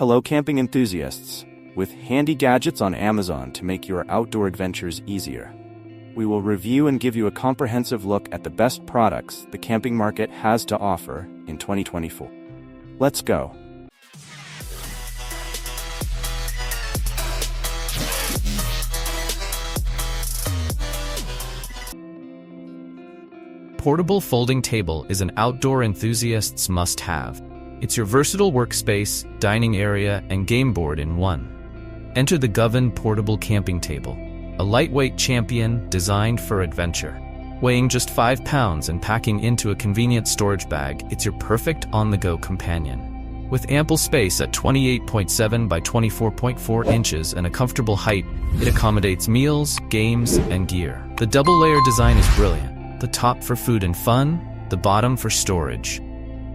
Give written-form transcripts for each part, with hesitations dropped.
Hello camping enthusiasts! With handy gadgets on Amazon to make your outdoor adventures easier. We will review and give you a comprehensive look at the best products the camping market has to offer in 2024. Let's go! Portable folding table is an outdoor enthusiast's must-have. It's your versatile workspace, dining area, and game board in one. Enter the Grovind portable camping table, a lightweight champion designed for adventure. Weighing just 5 pounds and packing into a convenient storage bag, it's your perfect on-the-go companion. With ample space at 28.7 by 24.4 inches and a comfortable height, it accommodates meals, games, and gear. The double-layer design is brilliant. The top for food and fun, the bottom for storage.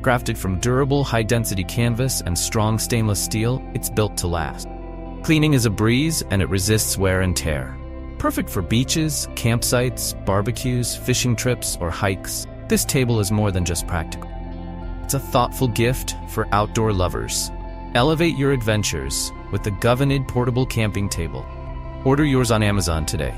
Crafted from durable, high-density canvas and strong stainless steel, it's built to last. Cleaning is a breeze, and it resists wear and tear. Perfect for beaches, campsites, barbecues, fishing trips, or hikes, this table is more than just practical. It's a thoughtful gift for outdoor lovers. Elevate your adventures with the Grovind portable camping table. Order yours on Amazon today.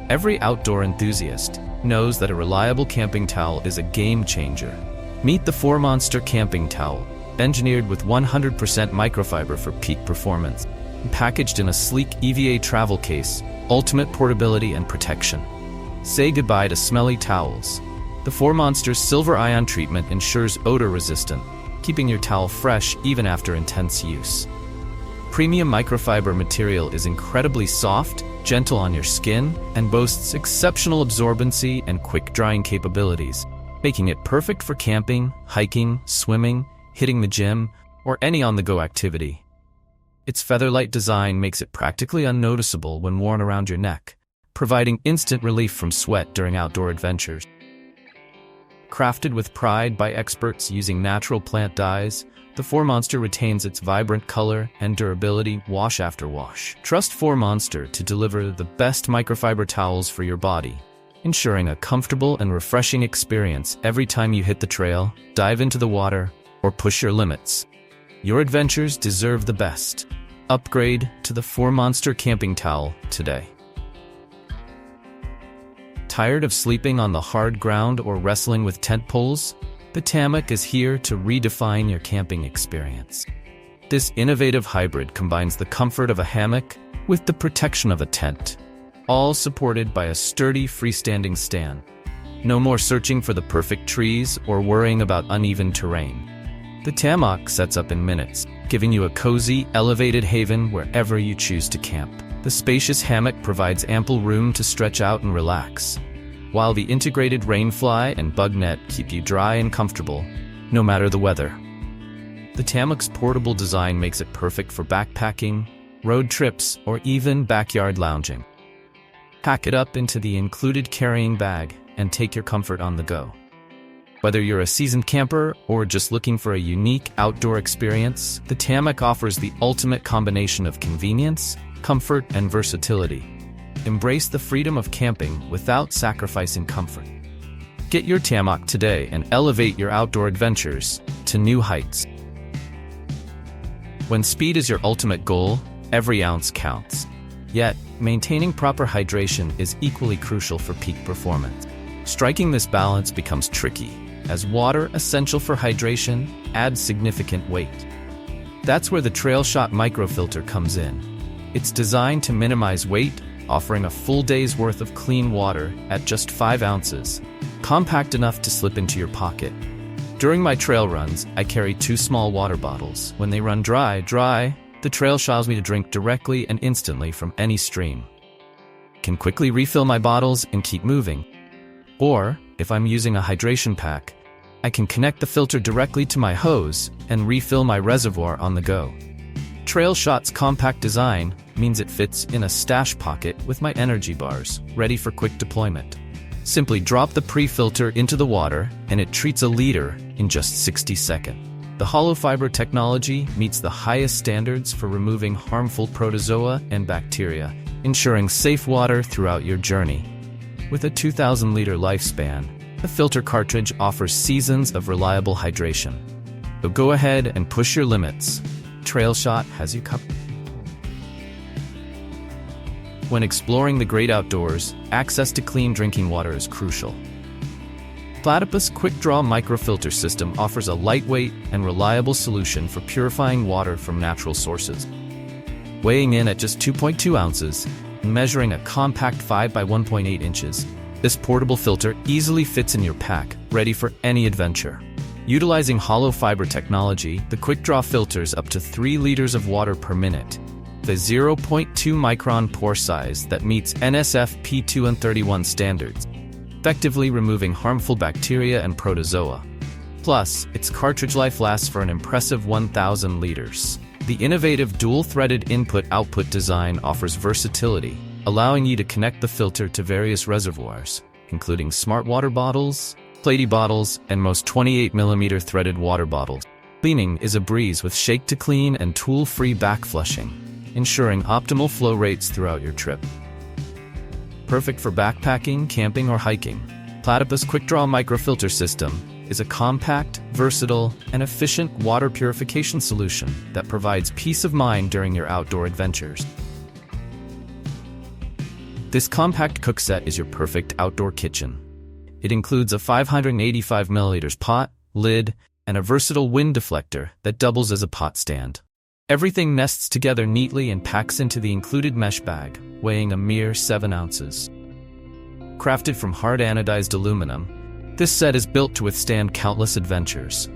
Every outdoor enthusiast knows that a reliable camping towel is a game changer. Meet the 4Monster Camping Towel, engineered with 100% microfiber for peak performance, and packaged in a sleek EVA travel case, ultimate portability and protection. Say goodbye to smelly towels. The 4Monster's silver ion treatment ensures odor resistant, keeping your towel fresh even after intense use. Premium microfiber material is incredibly soft, gentle on your skin, and boasts exceptional absorbency and quick drying capabilities, making it perfect for camping, hiking, swimming, hitting the gym, or any on-the-go activity. Its feather-light design makes it practically unnoticeable when worn around your neck, providing instant relief from sweat during outdoor adventures. Crafted with pride by experts using natural plant dyes, the 4Monster retains its vibrant color and durability wash after wash. Trust 4Monster to deliver the best microfiber towels for your body, ensuring a comfortable and refreshing experience every time you hit the trail, dive into the water, or push your limits. Your adventures deserve the best. Upgrade to the 4Monster Camping Towel today. Tired of sleeping on the hard ground or wrestling with tent poles? The Tammock is here to redefine your camping experience. This innovative hybrid combines the comfort of a hammock with the protection of a tent, all supported by a sturdy freestanding stand. No more searching for the perfect trees or worrying about uneven terrain. The Tammock sets up in minutes, giving you a cozy, elevated haven wherever you choose to camp. The spacious hammock provides ample room to stretch out and relax, while the integrated rainfly and bug net keep you dry and comfortable, no matter the weather. The Tammock's portable design makes it perfect for backpacking, road trips, or even backyard lounging. Pack it up into the included carrying bag and take your comfort on the go. Whether you're a seasoned camper or just looking for a unique outdoor experience, the Tammock offers the ultimate combination of convenience, comfort, and versatility. Embrace the freedom of camping without sacrificing comfort. Get your Tammock today and elevate your outdoor adventures to new heights. When speed is your ultimate goal, every ounce counts. Yet, maintaining proper hydration is equally crucial for peak performance. Striking this balance becomes tricky, as water, essential for hydration, adds significant weight. That's where the TrailShot Microfilter comes in. It's designed to minimize weight, offering a full day's worth of clean water at just 5 ounces, compact enough to slip into your pocket. During my trail runs, I carry 2 small water bottles. When they run dry, the TrailShot allows me to drink directly and instantly from any stream. I can quickly refill my bottles and keep moving. Or, if I'm using a hydration pack, I can connect the filter directly to my hose and refill my reservoir on the go. TrailShot's compact design means it fits in a stash pocket with my energy bars, ready for quick deployment. Simply drop the pre-filter into the water, and it treats a liter in just 60 seconds. The hollow fiber technology meets the highest standards for removing harmful protozoa and bacteria, ensuring safe water throughout your journey. With a 2,000-liter lifespan, the filter cartridge offers seasons of reliable hydration. So go ahead and push your limits. Trail Shot has you covered. When exploring the great outdoors, access to clean drinking water is crucial. Platypus QuickDraw Microfilter system offers a lightweight and reliable solution for purifying water from natural sources. Weighing in at just 2.2 ounces and measuring a compact 5 by 1.8 inches, this portable filter easily fits in your pack, ready for any adventure. Utilizing hollow fiber technology, the QuickDraw filters up to 3 liters of water per minute. The 0.2 micron pore size that meets NSF P231 standards, effectively removing harmful bacteria and protozoa. Plus, its cartridge life lasts for an impressive 1,000 liters. The innovative dual-threaded input-output design offers versatility, allowing you to connect the filter to various reservoirs, including smart water bottles, Platy bottles, and most 28mm threaded water bottles. Cleaning is a breeze with shake to clean and tool-free back flushing, ensuring optimal flow rates throughout your trip. Perfect for backpacking, camping, or hiking, Platypus QuickDraw Microfilter System is a compact, versatile, and efficient water purification solution that provides peace of mind during your outdoor adventures. This compact cook set is your perfect outdoor kitchen. It includes a 585ml pot, lid, and a versatile wind deflector that doubles as a pot stand. Everything nests together neatly and packs into the included mesh bag, weighing a mere 7 ounces. Crafted from hard anodized aluminum, this set is built to withstand countless adventures.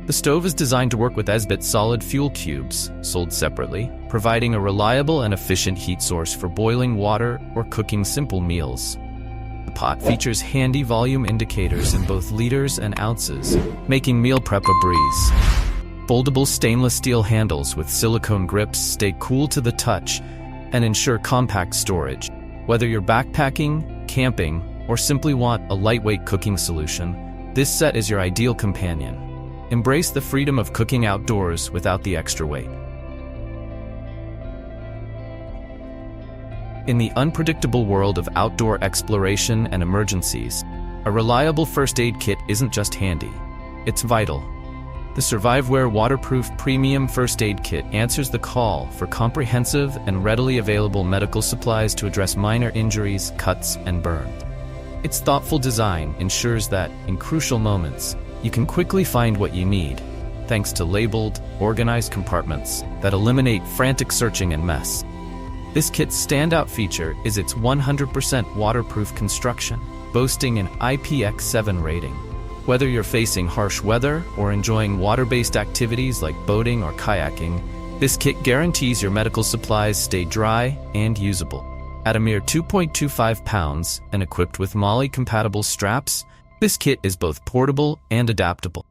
The stove is designed to work with Esbit solid fuel cubes, sold separately, providing a reliable and efficient heat source for boiling water or cooking simple meals. The pot features handy volume indicators in both liters and ounces, making meal prep a breeze. Foldable stainless steel handles with silicone grips stay cool to the touch and ensure compact storage. Whether you're backpacking, camping, or simply want a lightweight cooking solution, this set is your ideal companion. Embrace the freedom of cooking outdoors without the extra weight. In the unpredictable world of outdoor exploration and emergencies, a reliable first aid kit isn't just handy, it's vital. The Surviveware Waterproof Premium First Aid Kit answers the call for comprehensive and readily available medical supplies to address minor injuries, cuts, and burns. Its thoughtful design ensures that, in crucial moments, you can quickly find what you need, thanks to labeled, organized compartments that eliminate frantic searching and mess. This kit's standout feature is its 100% waterproof construction, boasting an IPX7 rating. Whether you're facing harsh weather or enjoying water-based activities like boating or kayaking, this kit guarantees your medical supplies stay dry and usable. At a mere 2.25 pounds and equipped with MOLLE-compatible straps, this kit is both portable and adaptable.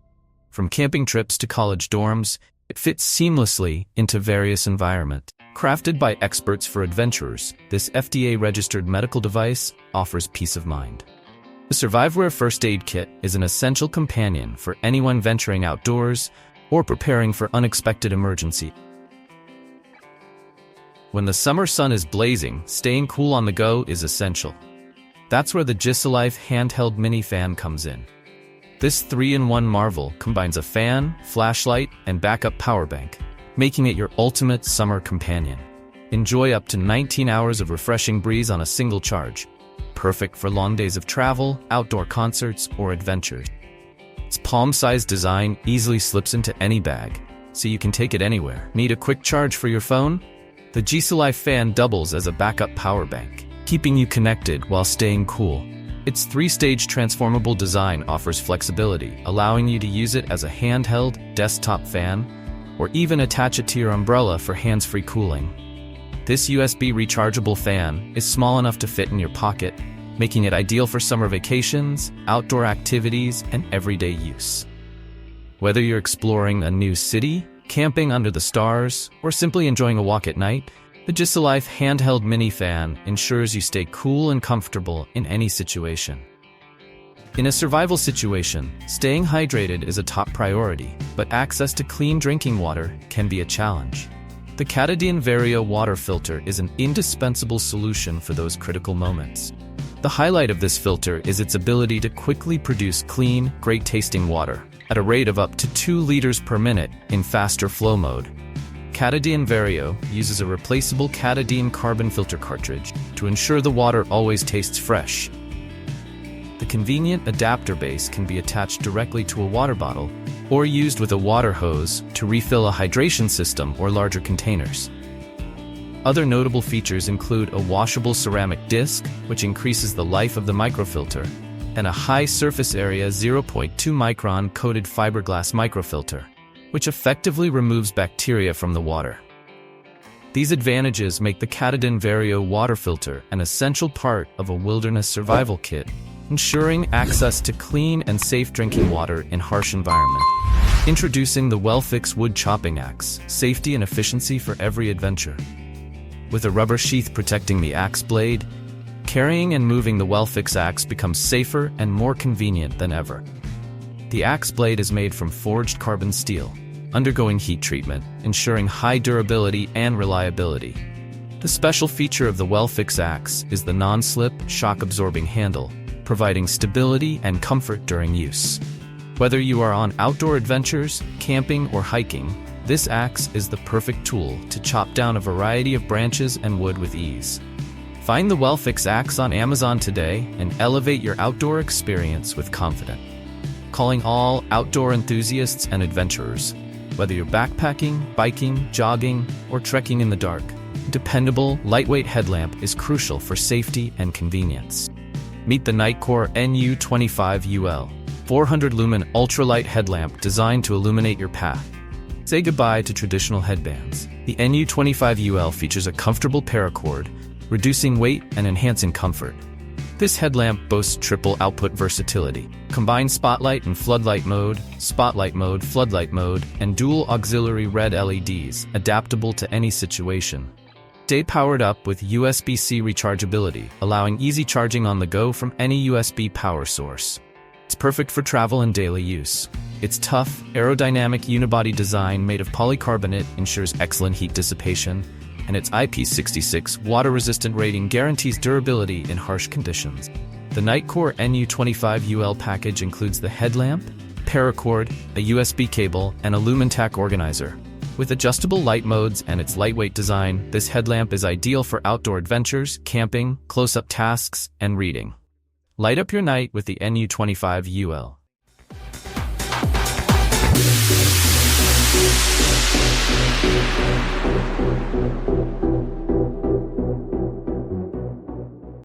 From camping trips to college dorms, it fits seamlessly into various environments. Crafted by experts for adventurers, this FDA-registered medical device offers peace of mind. The Surviveware First Aid Kit is an essential companion for anyone venturing outdoors or preparing for unexpected emergency. When the summer sun is blazing, staying cool on the go is essential. That's where the JISULIFE handheld mini fan comes in. This 3-in-1 marvel combines a fan, flashlight, and backup power bank, making it your ultimate summer companion. Enjoy up to 19 hours of refreshing breeze on a single charge. Perfect for long days of travel, outdoor concerts, or adventures. Its palm-sized design easily slips into any bag, so you can take it anywhere. Need a quick charge for your phone? The JISULIFE fan doubles as a backup power bank, keeping you connected while staying cool. Its 3-stage transformable design offers flexibility, allowing you to use it as a handheld, desktop fan, or even attach it to your umbrella for hands-free cooling. This USB rechargeable fan is small enough to fit in your pocket, making it ideal for summer vacations, outdoor activities, and everyday use. Whether you're exploring a new city, camping under the stars, or simply enjoying a walk at night, the JISULIFE handheld mini fan ensures you stay cool and comfortable in any situation. In a survival situation, staying hydrated is a top priority, but access to clean drinking water can be a challenge. The Katadyn Vario water filter is an indispensable solution for those critical moments. The highlight of this filter is its ability to quickly produce clean, great-tasting water, at a rate of up to 2 liters per minute in faster flow mode. Katadyn Vario uses a replaceable Katadyn carbon filter cartridge to ensure the water always tastes fresh. The convenient adapter base can be attached directly to a water bottle or used with a water hose to refill a hydration system or larger containers. Other notable features include a washable ceramic disc, which increases the life of the microfilter, and a high surface area 0.2 micron coated fiberglass microfilter, which effectively removes bacteria from the water. These advantages make the Katadyn Vario water filter an essential part of a wilderness survival kit, ensuring access to clean and safe drinking water in harsh environments. Introducing the WilFiks Wood Chopping Axe, safety and efficiency for every adventure. With a rubber sheath protecting the axe blade, carrying and moving the WilFiks axe becomes safer and more convenient than ever. The axe blade is made from forged carbon steel, undergoing heat treatment, ensuring high durability and reliability. The special feature of the WilFiks axe is the non-slip, shock-absorbing handle, providing stability and comfort during use. Whether you are on outdoor adventures, camping, or hiking, this axe is the perfect tool to chop down a variety of branches and wood with ease. Find the WilFiks axe on Amazon today and elevate your outdoor experience with confidence. Calling all outdoor enthusiasts and adventurers. Whether you're backpacking, biking, jogging, or trekking in the dark, a dependable, lightweight headlamp is crucial for safety and convenience. Meet the Nitecore NU25UL 400 lumen ultralight headlamp designed to illuminate your path. Say goodbye to traditional headbands. The NU25UL features a comfortable paracord, reducing weight and enhancing comfort. This headlamp boasts triple output versatility, combined spotlight and floodlight mode, floodlight mode, and dual auxiliary red LEDs, adaptable to any situation. Stay powered up with USB-C rechargeability, allowing easy charging on the go from any USB power source. It's perfect for travel and daily use. Its tough, aerodynamic unibody design made of polycarbonate ensures excellent heat dissipation, and its IP66 water-resistant rating guarantees durability in harsh conditions. The Nitecore NU25UL package includes the headlamp, paracord, a USB cable, and a Lumen organizer. With adjustable light modes and its lightweight design, this headlamp is ideal for outdoor adventures, camping, close-up tasks, and reading. Light up your night with the NU25UL.